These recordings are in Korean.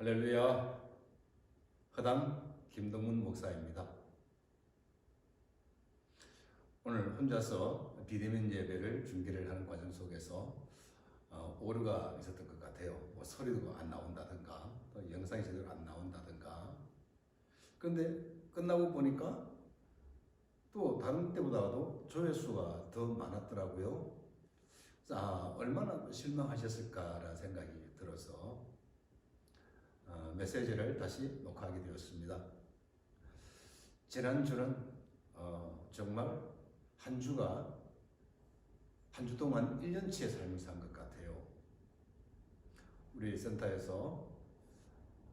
할렐루야. 허당 김동문 목사입니다. 오늘 혼자서 비대면 예배를 중계를 하는 과정 속에서 오류가 있었던 것 같아요. 뭐 소리도 안 나온다든가, 또 영상이 제대로 안 나온다든가. 그런데 끝나고 보니까 또 다른 때보다도 조회수가 더 많았더라고요. 얼마나 실망하셨을까라는 생각이 들어서 메시지를 다시 녹화하게 되었습니다. 지난주는 정말 한 주 동안 1년치의 삶을 산 것 같아요. 우리 센터에서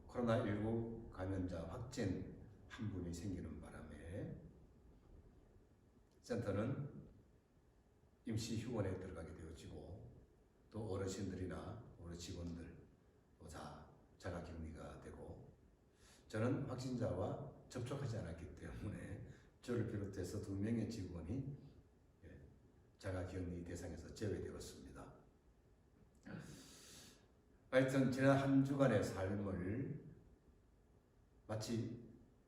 코로나19 감염자 확진 한 분이 생기는 바람에 센터는 임시 휴원에 들어가게 되어지고, 또 어르신들이나 우리 직원들 다 자가격리가 되고, 저는 확진자와 접촉하지 않았기 때문에 저를 비롯해서 2명의 직원이 자가격리 대상에서 제외되었습니다. 하여튼 지난 한 주간의 삶을 마치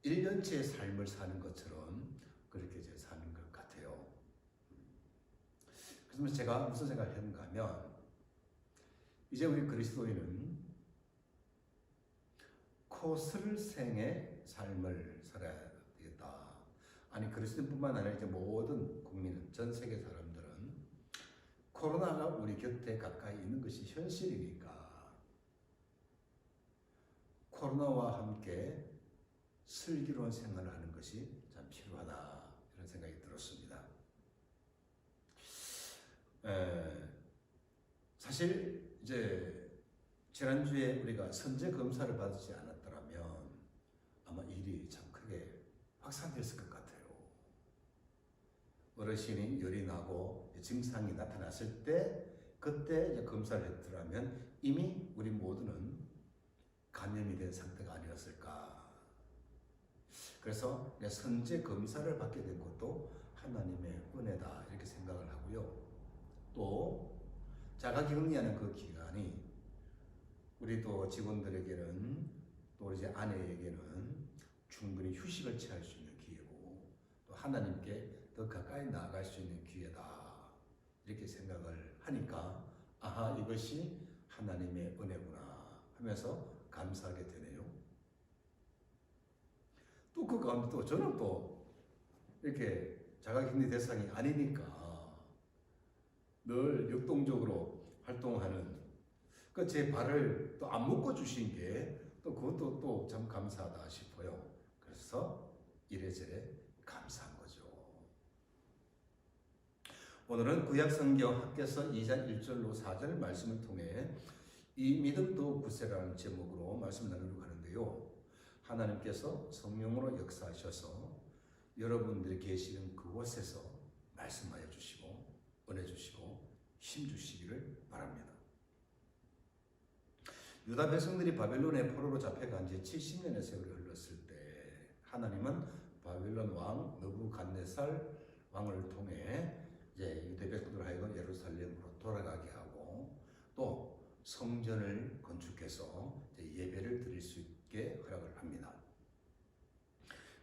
1년치의 삶을 사는 것처럼 그렇게 이제 사는 것 같아요. 그래서 제가 무슨 생각을 했는가 하면, 이제 우리 그리스도인은 코슬생의 삶을 살아야 되겠다. 아니, 그리스도인뿐만 아니라 이제 모든 국민은, 전 세계 사람들은 코로나가 우리 곁에 가까이 있는 것이 현실이니까 코로나와 함께 슬기로운 생활을 하는 것이 참 필요하다, 이런 생각이 들었습니다. 사실 이제 지난주에 우리가 선제 검사를 받지 않았더라면 아마 일이 참 크게 확산됐을 것 같아요. 어르신이 열이 나고 증상이 나타났을 때, 그때 이제 검사를 했더라면 이미 우리 모두는 감염이 된 상태가 아니었을까. 그래서 선제 검사를 받게 된 것도 하나님의 은혜다, 이렇게 생각을 하고요. 또 자가격리하는 그 기간이 우리 또 직원들에게는, 또 이제 아내에게는 충분히 휴식을 취할 수 있는 기회고, 또 하나님께 더 가까이 나아갈 수 있는 기회다, 이렇게 생각을 하니까 아하, 이것이 하나님의 은혜구나 하면서 감사하게 되네요. 또 그 가운데 또 저는 또 이렇게 자가격리 대상이 아니니까 늘 역동적으로 활동하는 그 제 발을 또 안 묶어 주신 게 또 그것도 또 참 감사하다 싶어요. 그래서 이래저래 감사한 거죠. 오늘은 구약성경 학개서 2장 1절로 4절 말씀을 통해 이 믿음도 굳세라는 제목으로 말씀 나누려고 하는데요. 하나님께서 성령으로 역사하셔서 여러분들이 계시는 그곳에서 말씀하여 주시고 은혜 주시고 힘 주시기를 바랍니다. 유다 백성들이 바벨론의 포로로 잡혀간 지 70년의 세월이 흘렀을 때 하나님은 바벨론 왕 느부갓네살 왕을 통해 이제 유대 백성들을 하여금 예루살렘으로 돌아가게 하고, 또 성전을 건축해서 예배를 드릴 수 있게 허락을 합니다.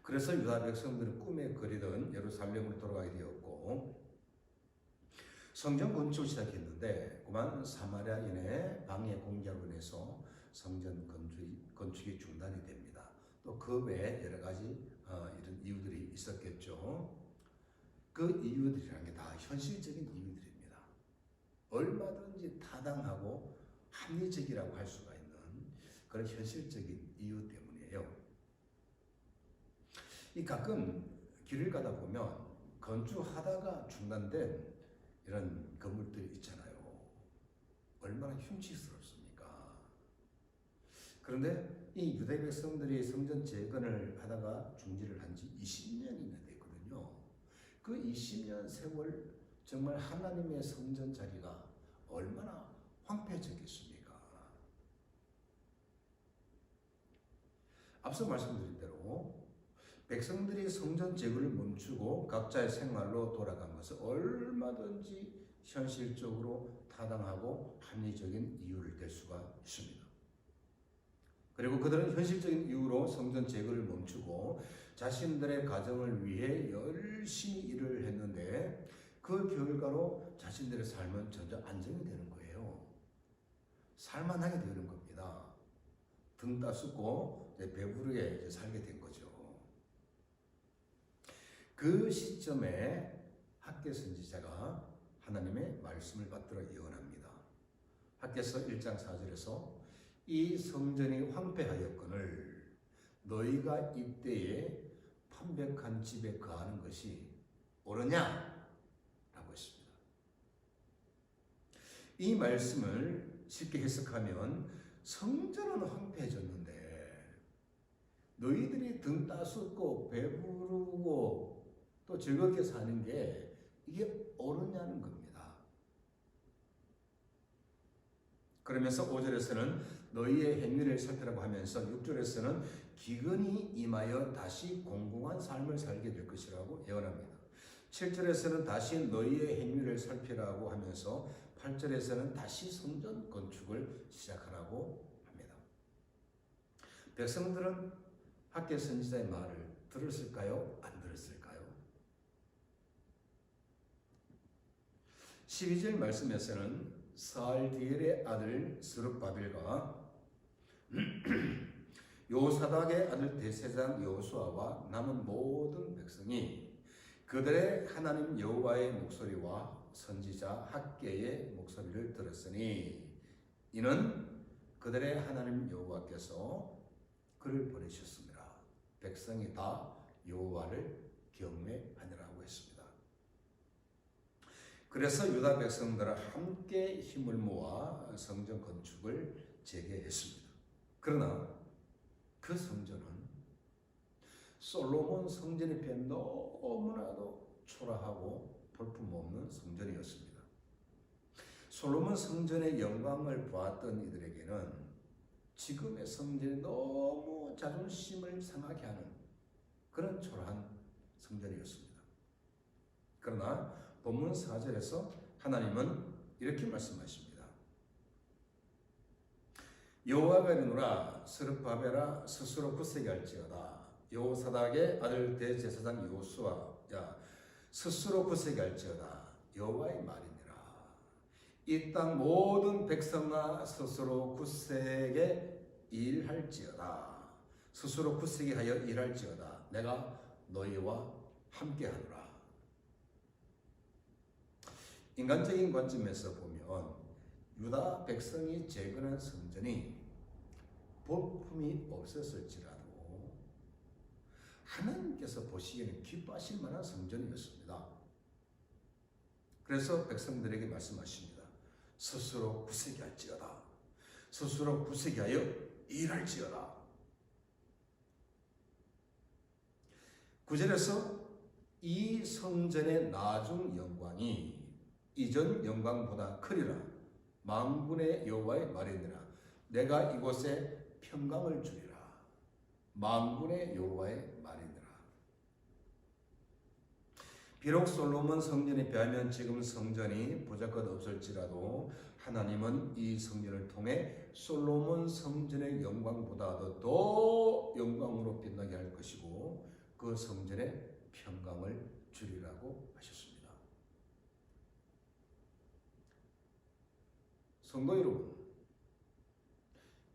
그래서 유다 백성들은 꿈에 그리던 예루살렘으로 돌아가게 되었고, 성전 건축을 시작했는데 그만 사마리아인의 방해 공작으로 인해서 성전 건축이 중단이 됩니다. 또 그 외에 여러 가지 이런 이유들이 있었겠죠. 그 이유들이라는 게 다 현실적인 이유들입니다. 얼마든지 타당하고 합리적이라고 할 수가 있는 그런 현실적인 이유 때문이에요. 가끔 길을 가다 보면 건축하다가 중단된 이런 건물들이 있잖아요. 얼마나 흉측스럽습니까? 그런데 이 유대 백성들이 성전 재건을 하다가 중지를 한 지 20년이나 됐거든요. 그 20년 세월 정말 하나님의 성전 자리가 얼마나 황폐해졌겠습니까? 앞서 말씀드린 대로 백성들이 성전 재건을 멈추고 각자의 생활로 돌아간 것은 얼마든지 현실적으로 타당하고 합리적인 이유를 댈 수가 있습니다. 그리고 그들은 현실적인 이유로 성전 재건을 멈추고 자신들의 가정을 위해 열심히 일을 했는데 그 결과로 자신들의 삶은 점점 안정이 되는 거예요. 살만하게 되는 겁니다. 등 따숩고 배부르게 살게 된 거죠. 그 시점에 학개 선지자가 하나님의 말씀을 받들어 예언합니다. 학개서 1장 4절에서 이 성전이 황폐하였거늘 너희가 이때에 판벽한 집에 거하는 것이 옳으냐? 라고 했습니다. 이 말씀을 쉽게 해석하면 성전은 황폐해졌는데 너희들이 등 따숩고 배부르고 또 즐겁게 사는 게 이게 옳으냐는 겁니다. 그러면서 5절에서는 너희의 행위를 살피라고 하면서 6절에서는 기근이 임하여 다시 공공한 삶을 살게 될 것이라고 예언합니다. 7절에서는 다시 너희의 행위를 살피라고 하면서 8절에서는 다시 성전 건축을 시작하라고 합니다. 백성들은 학개 선지자의 말을 들었을까요? 안 들었을까요? 12절 말씀에서는 스알디엘의 아들 스룹바벨과 요사닥의 아들 대제사장 여호수아와 남은 모든 백성이 그들의 하나님 여호와의 목소리와 선지자 학개의 목소리를 들었으니 이는 그들의 하나님 여호와께서 그를 보내셨습니다. 백성이 다 여호와를 경외하니라고 했습니다. 그래서 유다 백성들은 함께 힘을 모아 성전 건축을 재개했습니다. 그러나 그 성전은 솔로몬 성전에 비해 너무나도 초라하고 볼품없는 성전이었습니다. 솔로몬 성전의 영광을 보았던 이들에게는 지금의 성전이 너무 자존심을 상하게 하는 그런 초라한 성전이었습니다. 그러나 본문 4절에서 하나님은 이렇게 말씀하십니다. 여호와가 이르노라 스룹바벨아 스스로 굳세게 할지어다. 여호사닥의 아들 대제사장 여호수아야 스스로 굳세게 할지어다. 여호와의 말이니라. 이 땅 모든 백성아 스스로 굳세게 일할지어다. 스스로 굳세게 하여 일할지어다. 내가 너희와 함께하노라. 인간적인 관점에서 보면 유다 백성이 재건한 성전이 볼품이 없었을지라도 하나님께서 보시기에는 기뻐하실 만한 성전이었습니다. 그래서 백성들에게 말씀하십니다. 스스로 굳세게 할지어다. 스스로 굳세게 하여 일할지어다. 9절에서 이 성전의 나중 영광이 이전 영광보다 크리라. 만군의 여호와의 말이니라. 내가 이곳에 평강을 주리라. 만군의 여호와의 말이니라. 비록 솔로몬 성전에 비하면 지금 성전이 보잘것 없을지라도 하나님은 이 성전을 통해 솔로몬 성전의 영광보다도 더 영광으로 빛나게 할 것이고 그 성전에 평강을 주리라고 하셨습니다. 성도 여러분,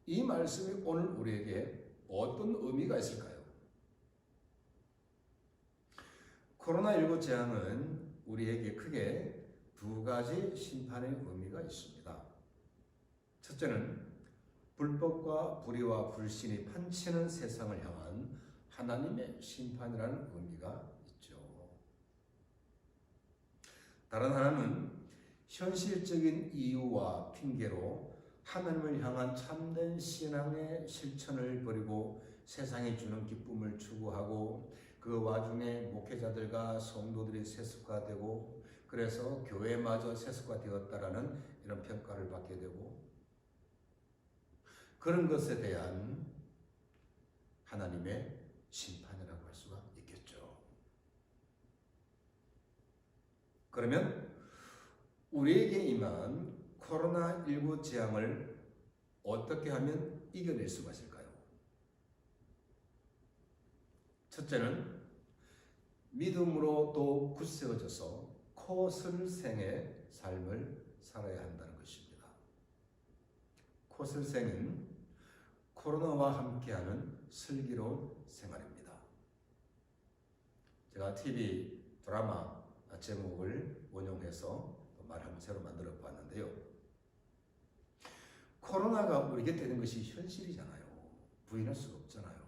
이 말씀이 오늘 우리에게 어떤 의미가 있을까요? 코로나19 재앙은 우리에게 크게 두 가지 심판의 의미가 있습니다. 첫째는 불법과 불의와 불신이 판치는 세상을 향한 하나님의 심판이라는 의미가 있죠. 다른 하나는 현실적인 이유와 핑계로 하나님을 향한 참된 신앙의 실천을 버리고 세상이 주는 기쁨을 추구하고 그 와중에 목회자들과 성도들이 세습화되고 그래서 교회마저 세습화되었다라는 이런 평가를 받게 되고 그런 것에 대한 하나님의 심판이라고 할 수가 있겠죠. 그러면 우리에게 임한 코로나19 재앙을 어떻게 하면 이겨낼 수가 있을까요? 첫째는 믿음으로 또 굳세어져서 코슬생의 삶을 살아야 한다는 것입니다. 코슬생은 코로나와 함께하는 슬기로운 생활입니다. 제가 TV 드라마 제목을 원용해서 말 한번 새로 만들어 봤는데요. 코로나가 우리 곁에 있는 것이 현실이잖아요. 부인할 수가 없잖아요.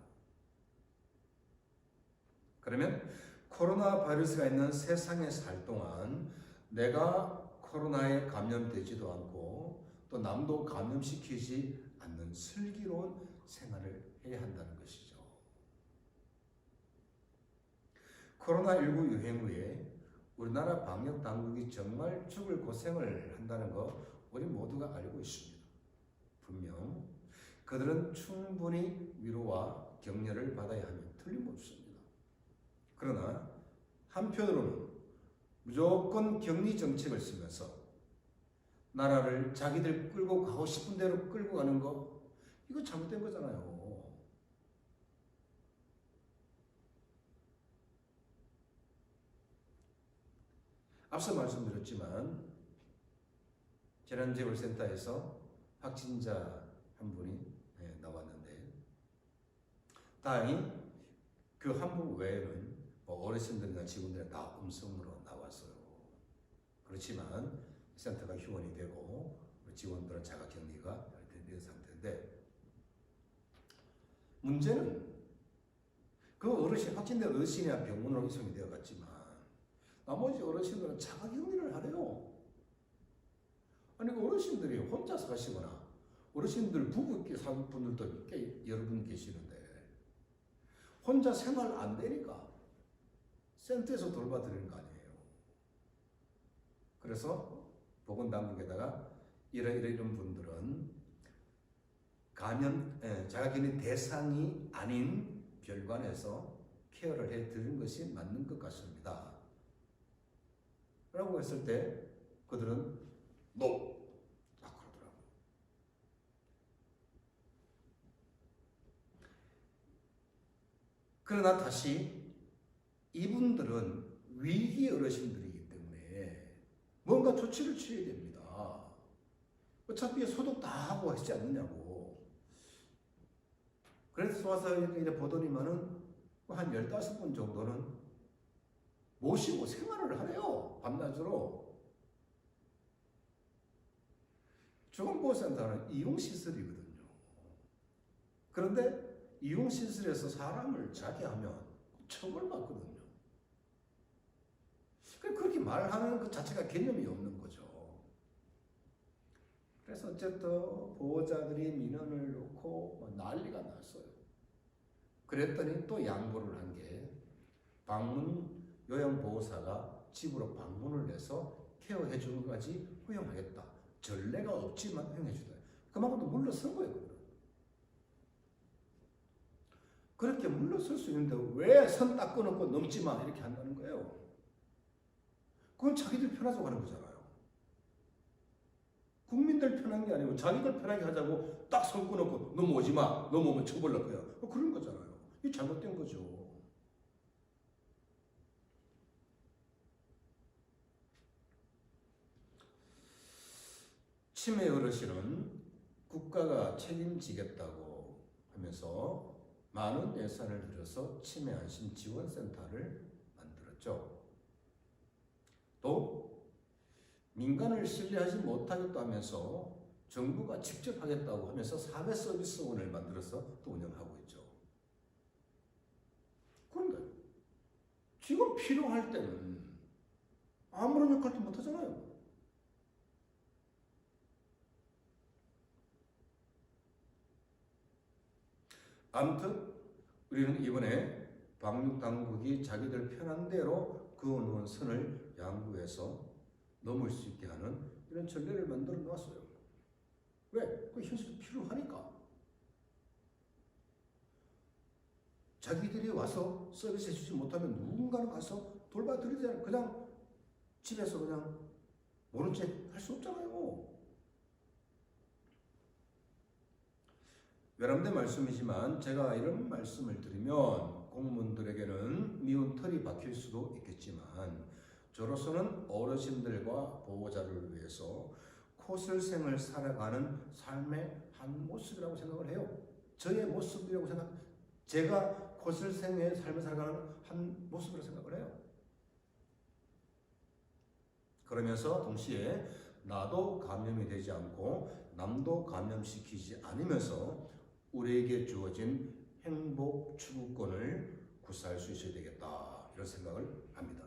그러면 코로나 바이러스가 있는 세상에 살 동안 내가 코로나에 감염되지도 않고 또 남도 감염시키지 않는 슬기로운 생활을 해야 한다는 것이죠. 코로나19 유행 후에 우리나라 방역 당국이 정말 죽을 고생을 한다는 거 우리 모두가 알고 있습니다. 분명 그들은 충분히 위로와 격려를 받아야 하며 틀림없습니다. 그러나 한편으로는 무조건 격리 정책을 쓰면서 나라를 자기들 끌고 가고 싶은 대로 끌고 가는 거, 이거 잘못된 거잖아요. 앞서 말씀드렸지만 재난재bol센터에서 확진자 한 분이 나왔는데 다행히 그 한 분 외에는 어르신들이나 직원들이 다 음성으로 나왔어요. 그렇지만 센터가 휴원이 되고 직원들은 자가격리가 된 상태인데, 문제는 그 어르신, 확진된 어르신이야 병원으로 이송이 되어 갔지만 나머지 어르신들은 자가격리를 하래요. 아니 그 어르신들이 혼자 사시거나 어르신들 부부 사는 분들도 꽤 여러 분 계시는데 혼자 생활 안 되니까 센터에서 돌봐드리는 거 아니에요. 그래서 보건당국에다가 이런 분들은 자가격리 대상이 아닌 별관에서 케어를 해드리는 것이 맞는 것 같습니다. 라고 했을 때 그들은 NO! 딱 그러더라고요. 그러나 다시 이분들은 위기 어르신들이기 때문에 뭔가 조치를 취해야 됩니다. 어차피 소독 다 하고 하지 않느냐고. 그래서 와서 이렇게 보더니만은 한 15분 정도는 모시고 생활을 하래요. 밤낮으로. 중앙보호센터는 이용시설이거든요. 그런데 이용시설에서 사람을 자게 하면 처벌받거든요. 그렇게 말하는 것 자체가 개념이 없는 거죠. 그래서 어쨌든 보호자들이 민원을 놓고 난리가 났어요. 그랬더니 또 양보를 한 게 방문 요양보호사가 집으로 방문을 해서 케어해 주는 것까지 허용하겠다. 전례가 없지만 허용해 주다. 그만큼 또 물러선 거예요. 그렇게 물러설 수 있는데 왜 선 딱 끊었고 넘지 마 이렇게 한다는 거예요. 그건 자기들 편하자고 하는 거잖아요. 국민들 편한 게 아니고 자기들 편하게 하자고 딱 선 끊었고 넘어오지 마. 넘어오면 처벌 날 거야. 그런 거잖아요. 이게 잘못된 거죠. 치매 어르신은 국가가 책임지겠다고 하면서 많은 예산을 들여서 치매 안심 지원센터를 만들었죠. 또 민간을 신뢰하지 못하겠다 하면서 정부가 직접 하겠다고 하면서 사회 서비스원을 만들어서 또 운영하고 있죠. 그런데 지금 필요할 때는 아무런 역할도 못하잖아요. 아무튼 우리는 이번에 방역당국이 자기들 편한 대로 그어놓은 선을 양보해서 넘을 수 있게 하는 이런 전례를 만들어 놨어요. 왜? 그 현실이 필요하니까. 자기들이 와서 서비스 해주지 못하면 누군가는 가서 돌봐드리잖아요. 그냥 집에서 그냥 모른 척 할 수 없잖아요. 외람된 말씀이지만 제가 이런 말씀을 드리면 공무원들에게는 미운 털이 박힐 수도 있겠지만 저로서는 어르신들과 보호자를 위해서 코슬생을 살아가는 삶의 한 모습이라고 생각을 해요. 저의 모습이라고 제가 코슬생의 삶을 살아가는 한 모습이라고 생각을 해요. 그러면서 동시에 나도 감염이 되지 않고 남도 감염시키지 않으면서 우리에게 주어진 행복 추구권을 구사할 수 있어야 되겠다, 이런 생각을 합니다.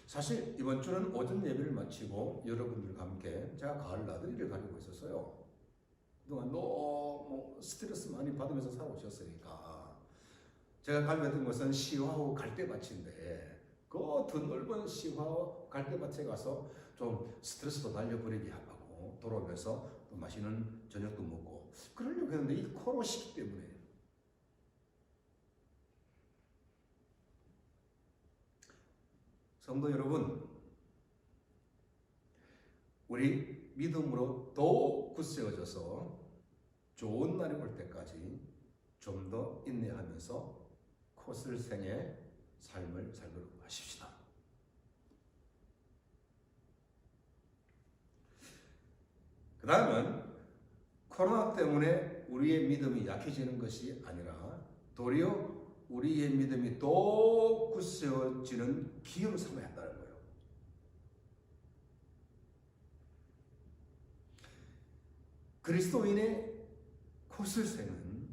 사실 이번 주는 오전 예배를 마치고 여러분들과 함께 제가 가을 나들이를 가지고 있었어요. 그동안 너무 스트레스 많이 받으면서 살아오셨으니까. 제가 가려던 것은 시화호 갈대밭인데 그 드넓은 시화호 갈대밭에 가서 좀 스트레스도 날려버리게 하고 돌아오면서 또 맛있는 저녁도 먹고 그러려고 했는데 이 코로나 시기 때문에 성도 여러분, 우리 믿음으로 더 굳세어져서 좋은 날이 올 때까지 좀 더 인내하면서 코슬생의 삶을 살도록 하십시다. 그 다음은 코로나 때문에 우리의 믿음이 약해지는 것이 아니라 도리어 우리의 믿음이 더 굳세어지는 기회를 삼아야 한다는 거예요. 그리스도인의 코슬생은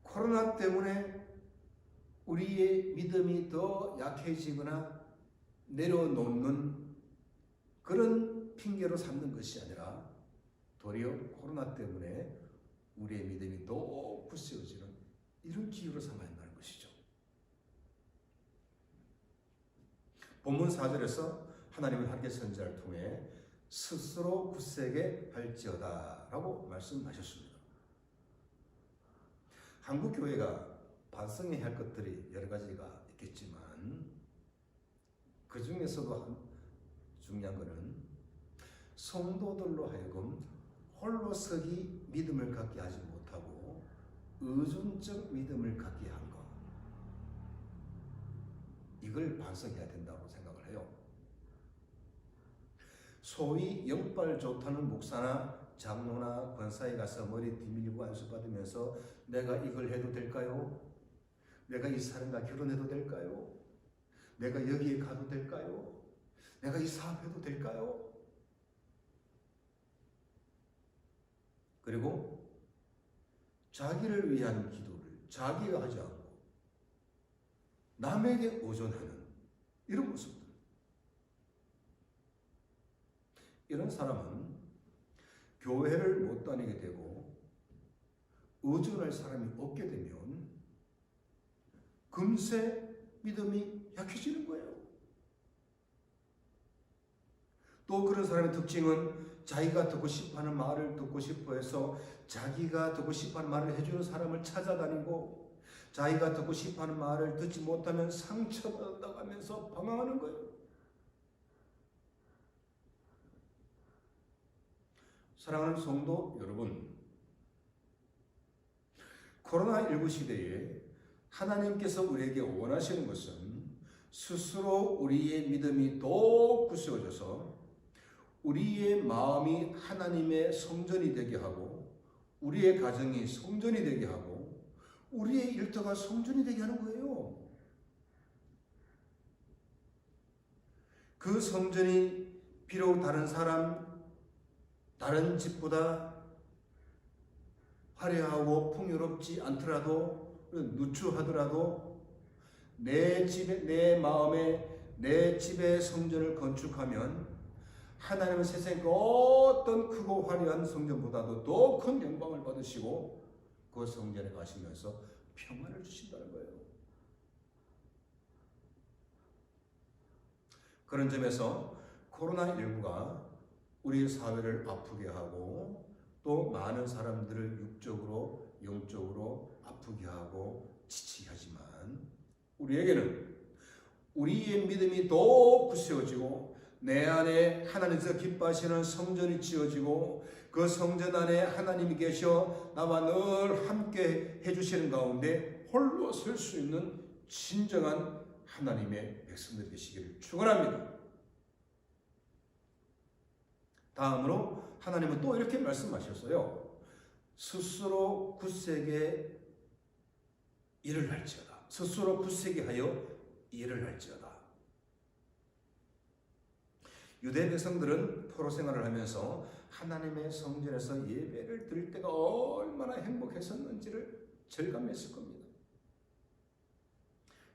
코로나 때문에 우리의 믿음이 더 약해지거나 내려놓는 그런 핑계로 삼는 것이 아니라 도리어 코로나 때문에 우리의 믿음이 더 굳세어지는 이런 기회로 삼아야 한다는 것이죠. 본문 4절에서 하나님은 하나님의 선지자를 통해 스스로 굳세게 할지어다 라고 말씀하셨습니다. 한국 교회가 반성해야 할 것들이 여러 가지가 있겠지만 그 중에서도 중요한 것은 성도들로 하여금 홀로 서기 믿음을 갖게 하지 못하고 의존적 믿음을 갖게 한 것, 이걸 반성해야 된다고 생각을 해요. 소위 영빨 좋다는 목사나 장로나 권사에 가서 머리 뒤밀고 안수받으면서 내가 이걸 해도 될까요? 내가 이 사람과 결혼해도 될까요? 내가 여기에 가도 될까요? 내가 이 사업해도 될까요? 그리고 자기를 위한 기도를 자기가 하지 않고 남에게 의존하는 이런 모습들. 이런 사람은 교회를 못 다니게 되고 의존할 사람이 없게 되면 금세 믿음이 약해지는 거예요. 또 그런 사람의 특징은 자기가 듣고 싶어하는 말을 듣고 싶어 해서 자기가 듣고 싶어하는 말을 해주는 사람을 찾아다니고 자기가 듣고 싶어하는 말을 듣지 못하면 상처받았다고 하면서 방황하는 거예요. 사랑하는 성도 여러분, 코로나19 시대에 하나님께서 우리에게 원하시는 것은 스스로 우리의 믿음이 더 굳세어져서 우리의 마음이 하나님의 성전이 되게 하고 우리의 가정이 성전이 되게 하고 우리의 일터가 성전이 되게 하는 거예요. 그 성전이 비록 다른 사람, 다른 집보다 화려하고 풍요롭지 않더라도 누추하더라도 내 집에, 내 마음에, 내 집의 성전을 건축하면 하나님은 세상의 어떤 크고 화려한 성전보다도 더 큰 영광을 받으시고 그 성전에 가시면서 평안을 주신다는 거예요. 그런 점에서 코로나19가 우리 사회를 아프게 하고 또 많은 사람들을 육적으로 영적으로 아프게 하고 지치게 하지만 우리에게는 우리의 믿음이 더 굳세어지고 내 안에 하나님께서 기뻐하시는 성전이 지어지고 그 성전 안에 하나님이 계셔 나와 늘 함께 해주시는 가운데 홀로 설 수 있는 진정한 하나님의 백성들 되시기를 축원합니다. 다음으로 하나님은 또 이렇게 말씀하셨어요. 스스로 굳세게 일을 할지어다. 스스로 굳세게 하여 일을 할지어다. 유대 백성들은 포로 생활을 하면서 하나님의 성전에서 예배를 드릴 때가 얼마나 행복했었는지를 절감했을 겁니다.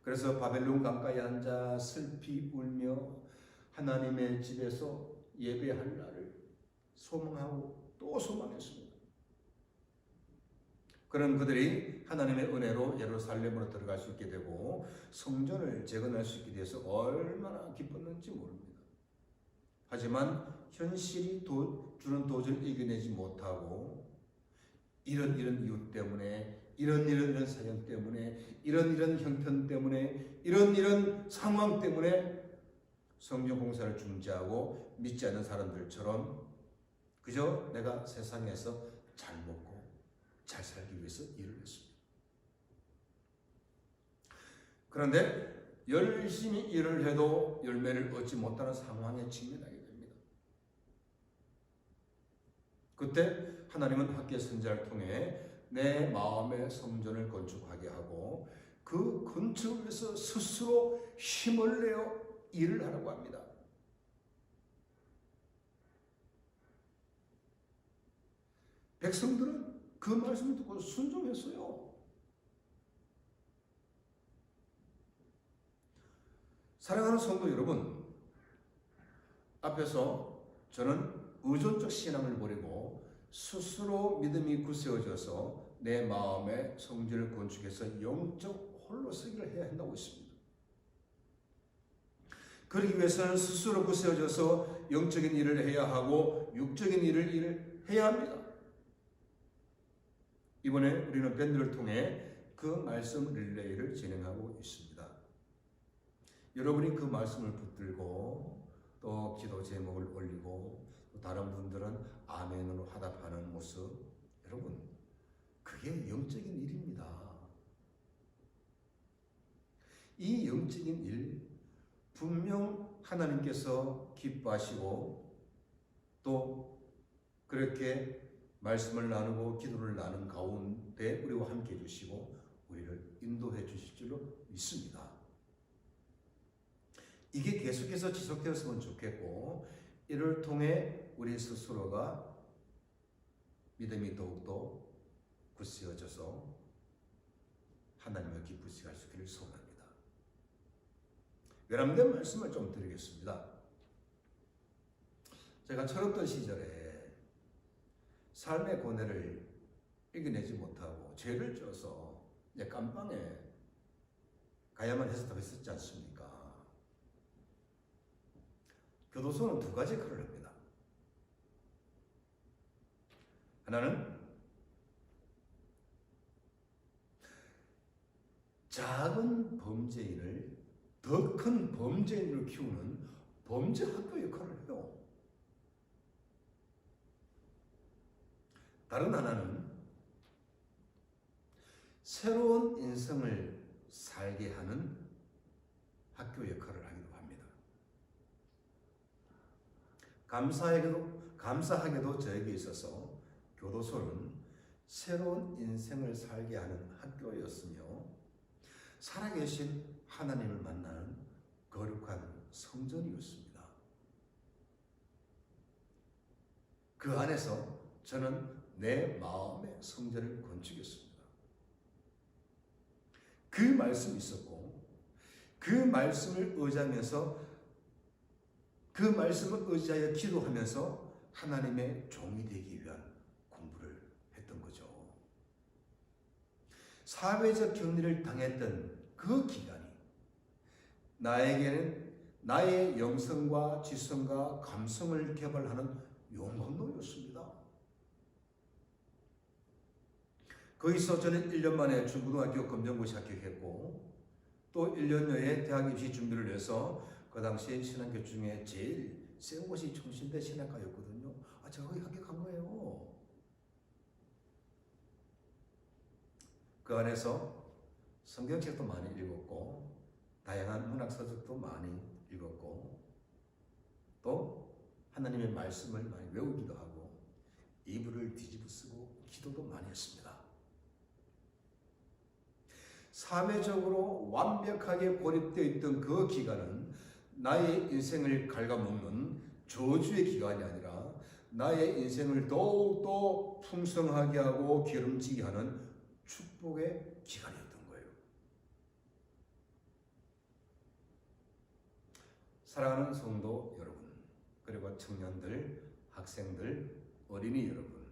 그래서 바벨론 강가에 앉아 슬피 울며 하나님의 집에서 예배할 날을 소망하고 또 소망했습니다. 그런 그들이 하나님의 은혜로 예루살렘으로 들어갈 수 있게 되고 성전을 재건할 수 있게 돼서 얼마나 기뻤는지 모릅니다. 하지만 현실이 주는 도전을 이겨내지 못하고 이런 이유 때문에 이런 사연 때문에 이런 형편 때문에 이런 상황 때문에 성전 공사를 중지하고 믿지 않는 사람들처럼 그저 내가 세상에서 잘 먹고 잘 살기 위해서 일을 했습니다. 그런데 열심히 일을 해도 열매를 얻지 못하는 상황에 직면하게 됩니다. 그때 하나님은 학개 선지자를 통해 내 마음의 성전을 건축하게 하고 그 건축을 위해서 스스로 힘을 내어 일을 하라고 합니다. 백성들은 그 말씀을 듣고 순종했어요. 사랑하는 성도 여러분, 앞에서 저는 의존적 신앙을 버리고 스스로 믿음이 굳세어져서 내 마음의 성전을 건축해서 영적 홀로서기를 해야 한다고 했습니다. 그러기 위해서는 스스로 굳세어져서 영적인 일을 해야 하고 육적인 일을 해야 합니다. 이번에 우리는 밴드를 통해 그 말씀 릴레이를 진행하고 있습니다. 여러분이 그 말씀을 붙들고 또 기도 제목을 올리고 또 다른 분들은 아멘으로 화답하는 모습, 여러분 그게 영적인 일입니다. 이 영적인 일 분명 하나님께서 기뻐하시고 또 그렇게 말씀을 나누고 기도를 나눈 가운데 우리와 함께 해주시고 우리를 인도해 주실 줄로 믿습니다. 이게 계속해서 지속되었으면 좋겠고 이를 통해 우리 스스로가 믿음이 더욱더 굳세어져서 하나님을 기쁘시게 할 수 있기를 소원합니다. 외람된 말씀을 좀 드리겠습니다. 제가 철없던 시절에 삶의 고뇌를 이겨내지 못하고 죄를 져서 이제 깜빵에 가야만 했었다고 했었지 않습니까? 교도소는 두 가지 역할을 합니다. 하나는 작은 범죄인을 더 큰 범죄인으로 키우는 범죄 학교 역할을 해요. 다른 하나는 새로운 인생을 살게 하는 학교 역할을 하기도 합니다. 감사하게도 저에게 있어서 교도소는 새로운 인생을 살게 하는 학교였으며 살아계신 하나님을 만나는 거룩한 성전이었습니다. 그 안에서 저는 내 마음의 성전을 건축했습니다. 그 말씀이 있었고 그 말씀을 의지하면서 그 말씀을 의지하여 기도하면서 하나님의 종이 되기 위한 공부를 했던 거죠. 사회적 격리를 당했던 그 기간이 나에게는 나의 영성과 지성과 감성을 개발하는 용광로였습니다. 거기서 저는 1년 만에 중고등학교 검정고시 합격했고 또 1년여에 대학 입시 준비를 해서 그 당시 신학교 중에 제일 센 곳이 총신대 신학과였거든요. 제가 거기 합격한 거예요. 그 안에서 성경책도 많이 읽었고 다양한 문학 서적도 많이 읽었고 또 하나님의 말씀을 많이 외우기도 하고 이불을 뒤집어 쓰고 기도도 많이 했습니다. 사회적으로 완벽하게 고립되어 있던 그 기간은 나의 인생을 갉아먹는 저주의 기간이 아니라 나의 인생을 더욱더 풍성하게 하고 기름지게 하는 축복의 기간이었던 거예요. 사랑하는 성도 여러분, 그리고 청년들, 학생들, 어린이 여러분,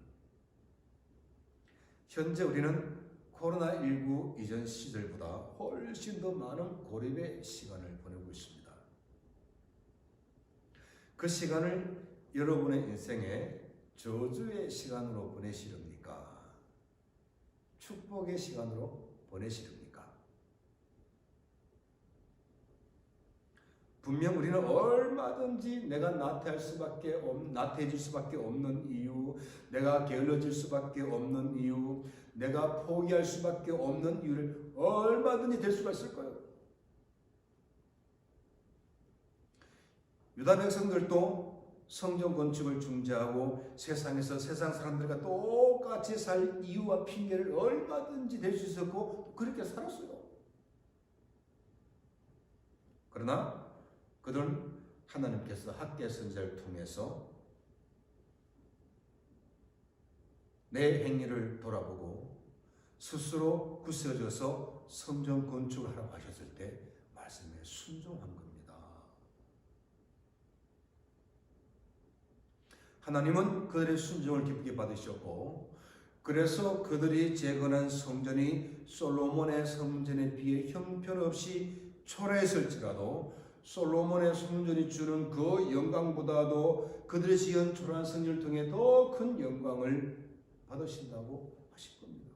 현재 우리는 코로나19 이전 시절보다 훨씬 더 많은 고립의 시간을 보내고 있습니다. 그 시간을 여러분의 인생에 저주의 시간으로 보내시렵니까? 축복의 시간으로 보내시렵니까? 분명 우리는 얼마든지 내가 나태해질 수밖에 없는 이유, 내가 게을러질 수밖에 없는 이유, 내가 포기할 수밖에 없는 이유를 얼마든지 될 수가 있을 거예요. 유다 백성들도 성전 건축을 중지하고 세상에서 세상 사람들과 똑같이 살 이유와 핑계를 얼마든지 댈 수 있었고 그렇게 살았어요. 그러나 그들은 하나님께서 학개 선지자를 통해서 내 행위를 돌아보고 스스로 굳세어져서 성전 건축을 하라고 하셨을 때 말씀에 순종한 겁니다. 하나님은 그들의 순종을 기쁘게 받으셨고 그래서 그들이 재건한 성전이 솔로몬의 성전에 비해 형편없이 초라했을지라도 솔로몬의 성전이 주는 그 영광보다도 그들이 지은 초라한 성전을 통해 더 큰 영광을 받으신다고 하실 겁니다.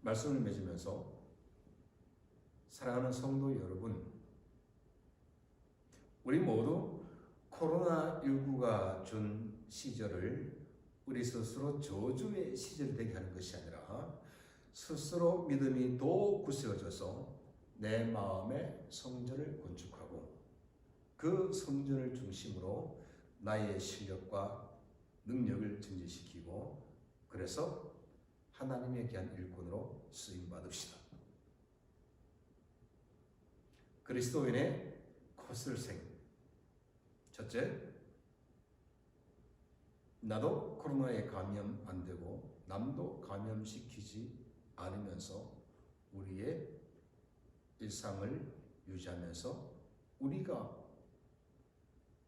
말씀을 맺으면서 사랑하는 성도 여러분, 우리 모두 코로나19가 준 시절을 우리 스스로 저주의 시절이 되게 하는 것이 아니라 스스로 믿음이 더욱 굳세어져서 내 마음의 성전을 건축하고 그 성전을 중심으로 나의 실력과 능력을 증진시키고 그래서 하나님의 귀한 일꾼으로 쓰임받읍시다. 그리스도인의 컷을생. 첫째, 나도 코로나에 감염 안 되고 남도 감염시키지 않으면서 우리의 일상을 유지하면서 우리가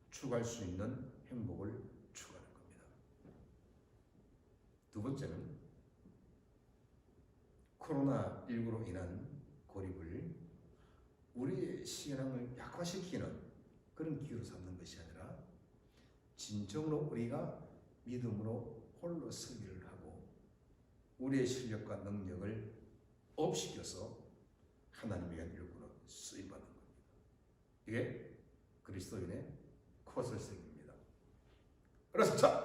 추구할 수 있는 행복을 추구하는 겁니다. 두 번째는 코로나19로 인한 고립을 우리의 신앙을 약화시키는 그런 기회로 삼는 것이 아니라 진정으로 우리가 믿음으로 홀로 서기를 하고 우리의 실력과 능력을 업시켜서 하나님의 일꾼으로 쓰임받는 겁니다. 이게 그리스도인의 컷을생입니다. 그래서 자,